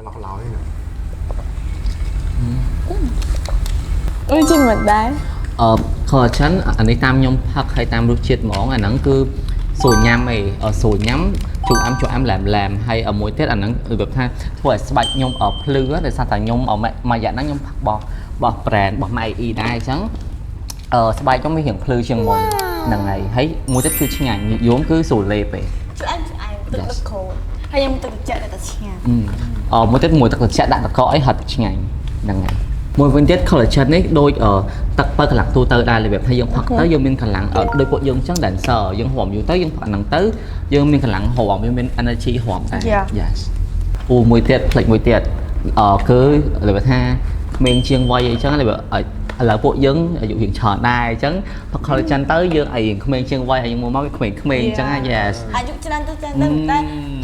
cái lọc láo đấy nữa ui chim mình đấy ខអញ្ចឹងអានេះតាមខ្ញុំផឹកហើយតាមរសជាតិហ្មងអាហ្នឹងគឺស្រួយញ៉ាំឯងស្រួយញ៉ាំជូរអាំឡែមហើយមួយទៀតអាហ្នឹងរបៀបថាធ្វើឲ្យស្បែកខ្ញុំភ្លឺដោយសារតែខ្ញុំមួយរយៈហ្នឹងខ្ញុំផឹកបោះ brand របស់ MAE ដែរអញ្ចឹងស្បែកខ្ញុំមានរាងភ្លឺជាងមុនហ្នឹងហើយមួយទៀតគឺឆ្ងាញ់យំគឺស្រួលលេបឯង chú anhទឹកខូនហើយខ្ញុំទឹកចាក់តែឆ្ងាញ់ មួយទៀតមួយទឹកត្រជាក់ដាក់តកអីហត់ឆ្ងាញ់ហ្នឹងហើយមួយវិញទៀត collagen នេះដូចទឹកបើកម្លាំងទូទៅដែររបៀបថាយើងផឹកទៅយើងមានកម្លាំងដូចពួកយើងអញ្ចឹង dancer យើងហមយូរទៅយើងផឹកហ្នឹងទៅយើងមានកម្លាំងហមយើងមាន energy ហមដែរ yes មួយទៀតផ្លេចមួយទៀតគឺរបៀបថាក្មេងជាងវ័យអីចឹងរបៀបឥឡូវពួកយើងអាយុរៀងច្រើនដែរអញ្ចឹងផឹក collagen ទៅយើងឲ្យរៀងក្មេងជាងវ័យឲ្យយើងមកវាក្មេងអញ្ចឹង yes អាយុច្រើនទៅតែ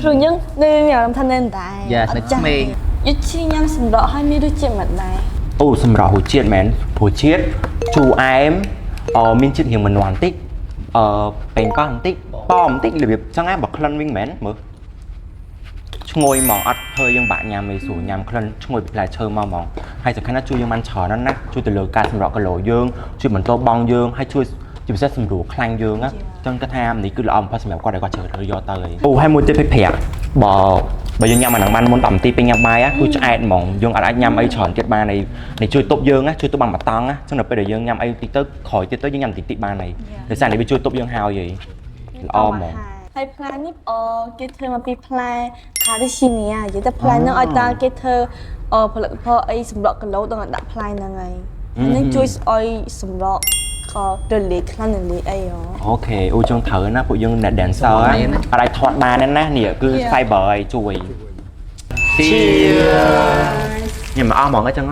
គ្រូយើងនៅញ៉ាំថានៅតែ yes នៅក្មេង យុជញ៉ាំសម្រក់ហើយមានរសជាតិមិនដែរ អូសម្រាប់រសជាតិមែនព្រោះជាតិជូរអែមមានជាតិរៀងមិននន់បន្តិចប៉េងប៉ោះបន្តិចប៉បន្តិចរបៀបចឹងណាបើក្លិនវិញមែនមើលឈ្ងុយហ្មងអត់ធ្វើយើងបាក់ញ៉ាំមិនស្រួលញ៉ាំក្លិនឈ្ងុយពីផ្លែឈើមកហ្មងហើយសំខាន់ណាស់ជួយយើងបានច្រើនណាស់ជួយទៅលើការសម្រក់គីឡូយើងជួយបន្តបងយើងហើយជួយជាពិសេសសម្រួលខ្លាញ់យើងណាចឹងគាត់ថានេះគឺល្អបំផុតសម្រាប់គាត់ដែលគាត់ជ្រើសរើសយកទៅអូហើយមួយទៀតពេកប្រាប់បើយើងញ៉ាំអាហ្នឹងបានមុន10នាទីពេលញ៉ាំបាយគឺឆ្អែតហ្មងយើងអាចញ៉ាំអីច្រើនទៀតបាននេះជួយទប់យើងណាជួយទប់បានបតង់ណាចឹងដល់ពេលដែលយើងញ៉ាំអីតិចទៅក្រោយទៀតទៅយើងញ៉ាំតិចបានហើយដោយសារនេះវាជួយទប់យើងហើយល្អហ្មង ហើយផ្លែនេះគេធ្វើមកពីផ្លែខារីស៊ីនីនិយាយតែផ្លែហ្នឹងឲ្យតាគេធ្វើផលិតផលអីសម្រក់គីឡូដល់ដាក់ផ្លែហ្នឹងហើយហ្នឹងជួយឲ្យសម្រក់ក៏រលាយខ្លាំងរលាយអីអូខេអូចង់ត្រូវណាពួកយើងអ្នក dancer អាចធាត់បានណានេះគឺ fiber ឲ្យជួយ Cheers ញ៉ាំអស់ហ្មងអញ្ចឹង